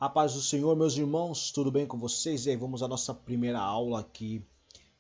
A paz do Senhor, meus irmãos, tudo bem com vocês? E aí, vamos à nossa primeira aula aqui,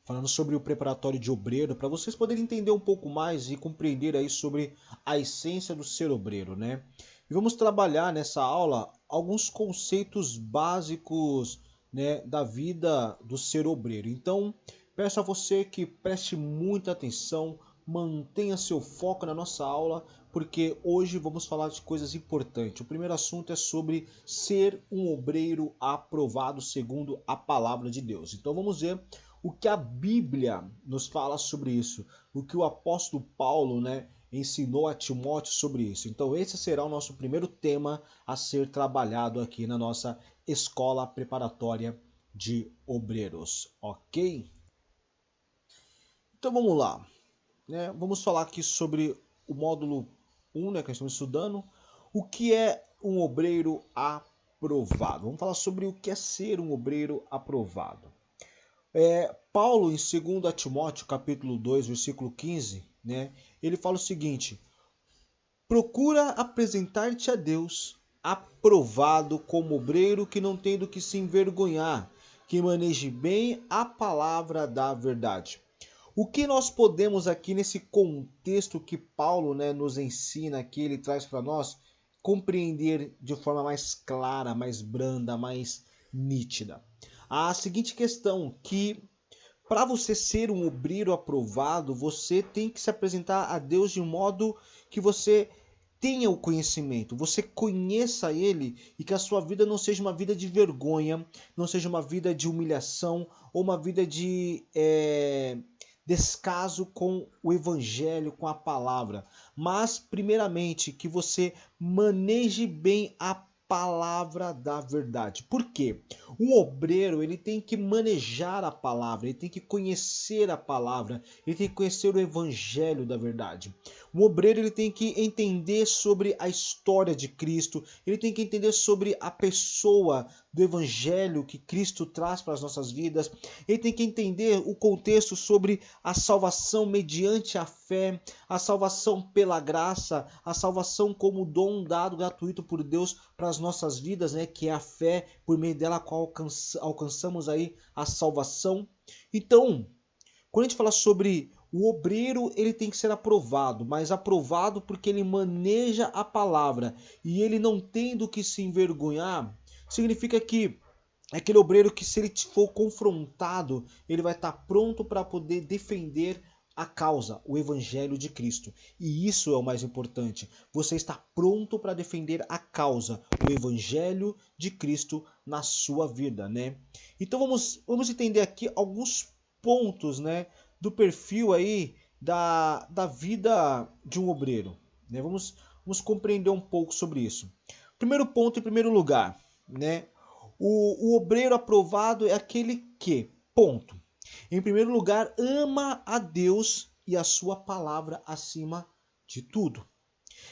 falando sobre o preparatório de obreiro, para vocês poderem entender um pouco mais e compreender aí sobre a essência do ser obreiro, né? E vamos trabalhar nessa aula alguns conceitos básicos, né, da vida do ser obreiro. Então, peço a você que preste muita atenção, mantenha seu foco na nossa aula, porque hoje vamos falar de coisas importantes. O primeiro assunto é sobre ser um obreiro aprovado segundo a palavra de Deus. Então vamos ver o que a Bíblia nos fala sobre isso, o que o apóstolo Paulo, né, ensinou a Timóteo sobre isso. Então esse será o nosso primeiro tema a ser trabalhado aqui na nossa escola preparatória de obreiros, ok? Então vamos lá, né? Vamos falar aqui sobre o módulo 1, né, que nós estamos estudando. O que é um obreiro aprovado? Vamos falar sobre o que é ser um obreiro aprovado. Paulo, em 2 Timóteo, capítulo 2, versículo 15, né, ele fala o seguinte: procura apresentar-te a Deus aprovado como obreiro que não tem do que se envergonhar, que maneje bem a palavra da verdade. O que nós podemos aqui nesse contexto que Paulo, né, nos ensina aqui, ele traz para nós, compreender de forma mais clara, mais branda, mais nítida? A seguinte questão, que para você ser um obreiro aprovado, você tem que se apresentar a Deus de um modo que você tenha o conhecimento, você conheça Ele e que a sua vida não seja uma vida de vergonha, não seja uma vida de humilhação ou uma vida de descaso com o Evangelho, com a palavra. Mas, primeiramente, que você maneje bem a palavra da verdade. Por quê? Um obreiro, ele tem que manejar a palavra, ele tem que conhecer a palavra, ele tem que conhecer o evangelho da verdade. Um obreiro, ele tem que entender sobre a história de Cristo, ele tem que entender sobre a pessoa do evangelho que Cristo traz para as nossas vidas, ele tem que entender o contexto sobre a salvação mediante a fé, a salvação pela graça, a salvação como dom dado gratuito por Deus para as nossas vidas, né, que é a fé, por meio dela qual alcançamos aí a salvação. Então, quando a gente fala sobre o obreiro, ele tem que ser aprovado, mas aprovado porque ele maneja a palavra e ele não tem do que se envergonhar, significa que é aquele obreiro que, se ele for confrontado, ele vai estar pronto para poder defender a causa, o evangelho de Cristo. E isso é o mais importante. Você está pronto para defender a causa, o evangelho de Cristo na sua vida, né? Então vamos entender aqui alguns pontos, né, do perfil aí da vida de um obreiro, né? Vamos compreender um pouco sobre isso. Primeiro ponto, em primeiro lugar, né? O obreiro aprovado é aquele que, ponto, em primeiro lugar, ama a Deus e a sua palavra acima de tudo.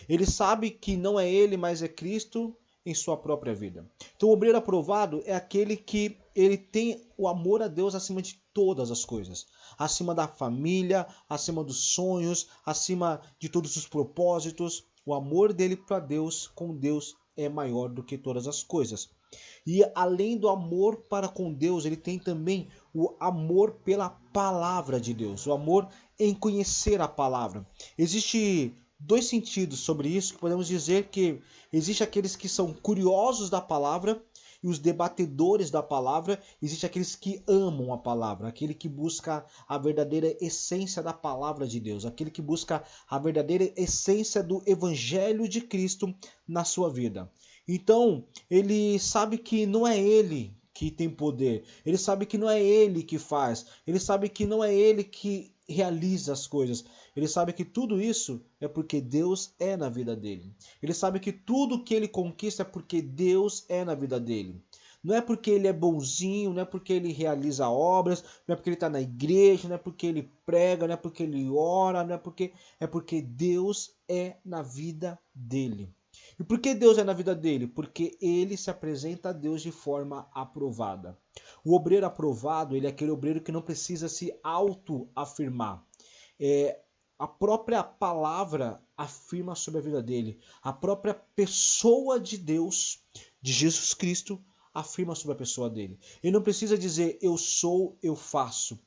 Ele sabe que não é ele, mas é Cristo em sua própria vida. Então, o obreiro aprovado é aquele que ele tem o amor a Deus acima de todas as coisas, acima da família, acima dos sonhos, acima de todos os propósitos. O amor dele para Deus, com Deus, é maior do que todas as coisas. E além do amor para com Deus, ele tem também o amor pela palavra de Deus, o amor em conhecer a palavra. Existe dois sentidos sobre isso, que podemos dizer que existe aqueles que são curiosos da palavra e os debatedores da palavra, existe aqueles que amam a palavra, aquele que busca a verdadeira essência da palavra de Deus, aquele que busca a verdadeira essência do evangelho de Cristo na sua vida. Então, ele sabe que não é ele que tem poder, ele sabe que não é ele que faz, ele sabe que não é ele que realiza as coisas, ele sabe que tudo isso é porque Deus é na vida dele, ele sabe que tudo que ele conquista é porque Deus é na vida dele. Não é porque ele é bonzinho, não é porque ele realiza obras, não é porque ele está na igreja, não é porque ele prega, não é porque ele ora, não é porque... É porque Deus é na vida dele. E por que Deus é na vida dele? Porque ele se apresenta a Deus de forma aprovada. O obreiro aprovado, ele é aquele obreiro que não precisa se autoafirmar. A própria palavra afirma sobre a vida dele. A própria pessoa de Deus de Jesus Cristo afirma sobre a pessoa dele. Ele não precisa dizer eu sou, eu faço.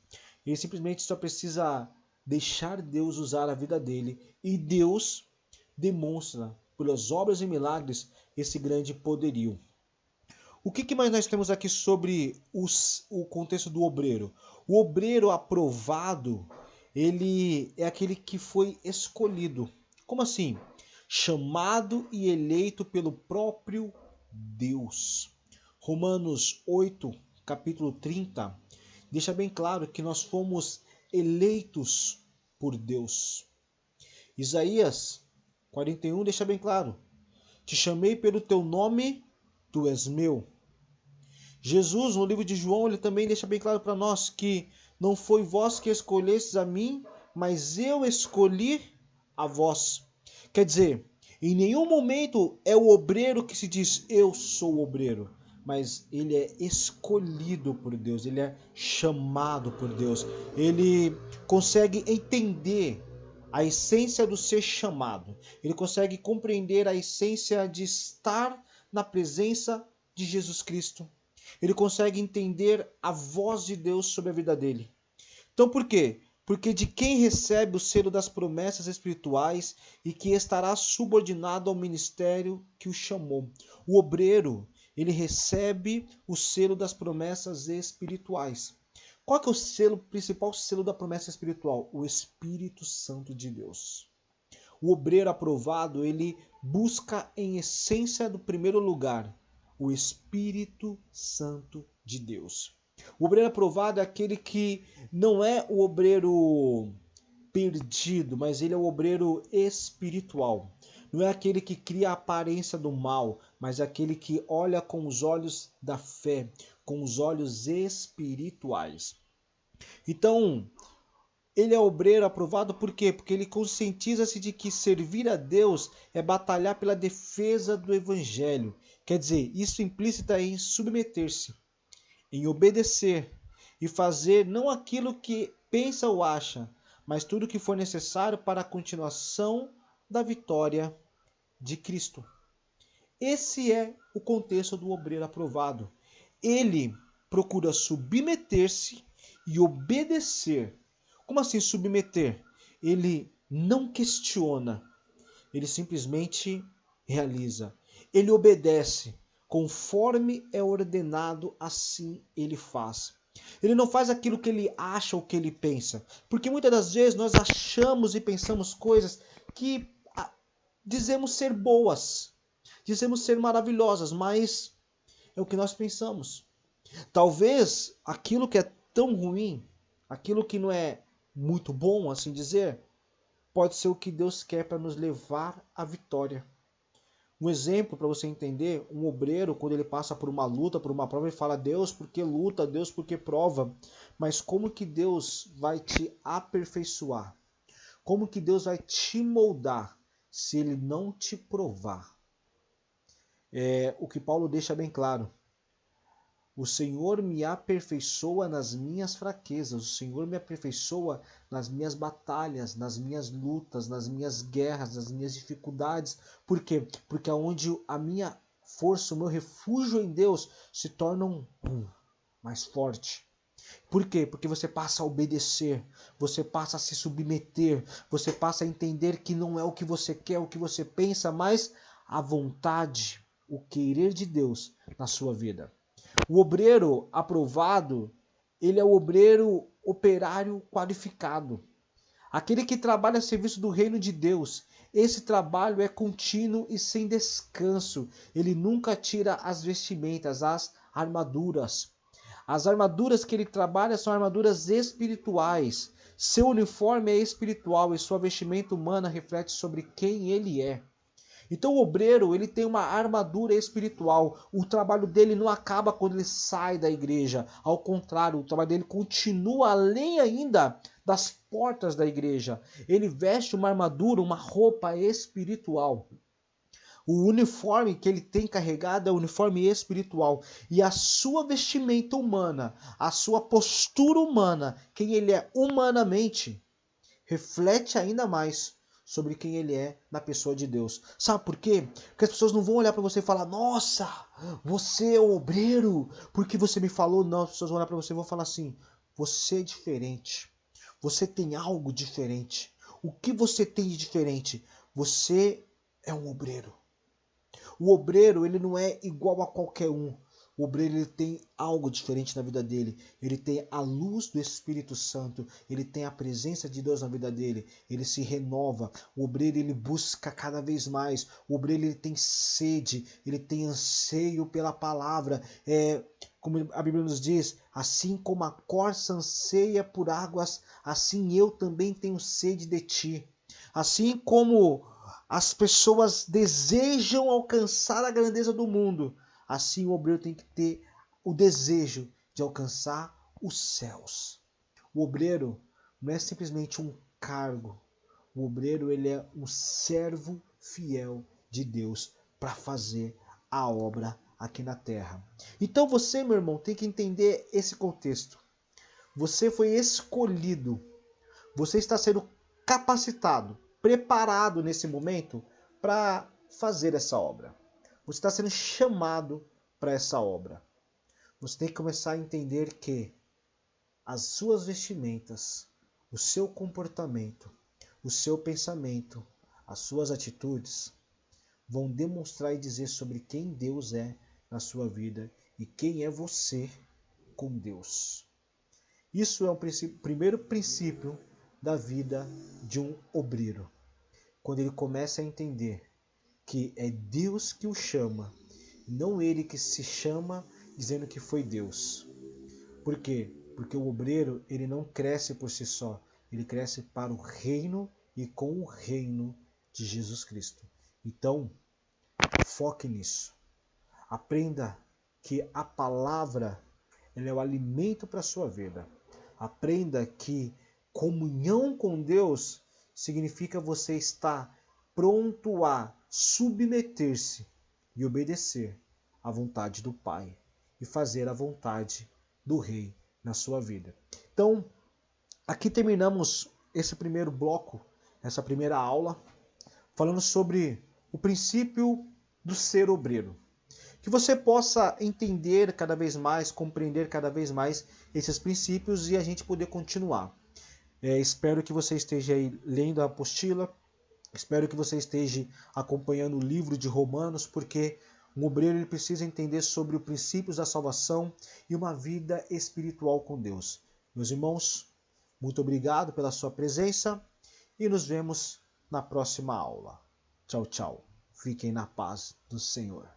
Ele simplesmente só precisa deixar Deus usar a vida dele e Deus demonstra pelas obras e milagres esse grande poderio. O que mais nós temos aqui sobre o contexto do obreiro? O obreiro aprovado, ele é aquele que foi escolhido. Como assim? Chamado e eleito pelo próprio Deus. Romanos 8, capítulo 30, deixa bem claro que nós fomos eleitos por Deus. Isaías 41 deixa bem claro: te chamei pelo teu nome, tu és meu. Jesus, no livro de João, ele também deixa bem claro para nós que não foi vós que escolhestes a mim, mas eu escolhi a vós. Quer dizer, em nenhum momento é o obreiro que se diz eu sou obreiro, mas ele é escolhido por Deus, ele é chamado por Deus. Ele consegue entender a essência do ser chamado. Ele consegue compreender a essência de estar na presença de Jesus Cristo. Ele consegue entender a voz de Deus sobre a vida dele. Então por quê? Porque de quem recebe o selo das promessas espirituais e que estará subordinado ao ministério que o chamou. O obreiro, ele recebe o selo das promessas espirituais. Qual que é o selo, principal selo da promessa espiritual? O Espírito Santo de Deus. O obreiro aprovado, ele busca em essência do primeiro lugar o Espírito Santo de Deus. O obreiro aprovado é aquele que não é o obreiro perdido, mas ele é o obreiro espiritual. Não é aquele que cria a aparência do mal, mas é aquele que olha com os olhos da fé, com os olhos espirituais. Então, ele é obreiro aprovado por quê? Porque ele conscientiza-se de que servir a Deus é batalhar pela defesa do Evangelho. Quer dizer, isso implícita em submeter-se, em obedecer e fazer não aquilo que pensa ou acha, mas tudo o que for necessário para a continuação da vitória de Cristo. Esse é o contexto do obreiro aprovado. Ele procura submeter-se e obedecer. Como assim submeter? Ele não questiona, ele simplesmente realiza. Ele obedece. Conforme é ordenado, assim ele faz. Ele não faz aquilo que ele acha ou que ele pensa. Porque muitas das vezes nós achamos e pensamos coisas que dizemos ser boas, dizemos ser maravilhosas, mas é o que nós pensamos. Talvez aquilo que é tão ruim, aquilo que não é muito bom, assim dizer, pode ser o que Deus quer para nos levar à vitória. Um exemplo para você entender, um obreiro, quando ele passa por uma luta, por uma prova, ele fala, Deus, por que luta? Deus, por que prova? Mas como que Deus vai te aperfeiçoar? Como que Deus vai te moldar se ele não te provar? É o que Paulo deixa bem claro. O Senhor me aperfeiçoa nas minhas fraquezas, o Senhor me aperfeiçoa nas minhas batalhas, nas minhas lutas, nas minhas guerras, nas minhas dificuldades. Por quê? Porque onde a minha força, o meu refúgio em Deus se tornam mais forte. Por quê? Porque você passa a obedecer, você passa a se submeter, você passa a entender que não é o que você quer, o que você pensa, mas a vontade, o querer de Deus na sua vida. O obreiro aprovado, ele é o obreiro operário qualificado. Aquele que trabalha a serviço do reino de Deus. Esse trabalho é contínuo e sem descanso. Ele nunca tira as vestimentas, as armaduras. As armaduras que ele trabalha são armaduras espirituais. Seu uniforme é espiritual e sua vestimenta humana reflete sobre quem ele é. Então o obreiro, ele tem uma armadura espiritual. O trabalho dele não acaba quando ele sai da igreja. Ao contrário, o trabalho dele continua além ainda das portas da igreja. Ele veste uma armadura, uma roupa espiritual. O uniforme que ele tem carregado é o uniforme espiritual. E a sua vestimenta humana, a sua postura humana, quem ele é humanamente, reflete ainda mais sobre quem ele é na pessoa de Deus. Sabe por quê? Porque as pessoas não vão olhar para você e falar: nossa, você é o obreiro, porque você me falou. Não, as pessoas vão olhar para você e vão falar assim: você é diferente. Você tem algo diferente. O que você tem de diferente? Você é um obreiro. O obreiro, ele não é igual a qualquer um. O obreiro, ele tem algo diferente na vida dele. Ele tem a luz do Espírito Santo. Ele tem a presença de Deus na vida dele. Ele se renova. O obreiro, ele busca cada vez mais. O obreiro, ele tem sede. Ele tem anseio pela palavra. Como a Bíblia nos diz, assim como a corça anseia por águas, assim eu também tenho sede de ti. Assim como as pessoas desejam alcançar a grandeza do mundo, assim o obreiro tem que ter o desejo de alcançar os céus. O obreiro não é simplesmente um cargo. O obreiro, ele é um servo fiel de Deus para fazer a obra aqui na terra. Então você, meu irmão, tem que entender esse contexto. Você foi escolhido. Você está sendo capacitado, preparado nesse momento para fazer essa obra. Você está sendo chamado para essa obra. Você tem que começar a entender que as suas vestimentas, o seu comportamento, o seu pensamento, as suas atitudes vão demonstrar e dizer sobre quem Deus é na sua vida e quem é você com Deus. Isso é o primeiro princípio da vida de um obreiro. Quando ele começa a entender que é Deus que o chama, não ele que se chama dizendo que foi Deus. Por quê? Porque o obreiro, ele não cresce por si só, ele cresce para o reino e com o reino de Jesus Cristo. Então, foque nisso. Aprenda que a palavra, ela é o alimento para a sua vida. Aprenda que comunhão com Deus significa você estar pronto a submeter-se e obedecer à vontade do Pai e fazer a vontade do Rei na sua vida. Então, aqui terminamos esse primeiro bloco, essa primeira aula, falando sobre o princípio do ser obreiro. Que você possa entender cada vez mais, compreender cada vez mais esses princípios e a gente poder continuar. Espero que você esteja aí lendo a apostila, espero que você esteja acompanhando o livro de Romanos, porque um obreiro ele precisa entender sobre os princípios da salvação e uma vida espiritual com Deus. Meus irmãos, muito obrigado pela sua presença e nos vemos na próxima aula. Tchau, tchau. Fiquem na paz do Senhor.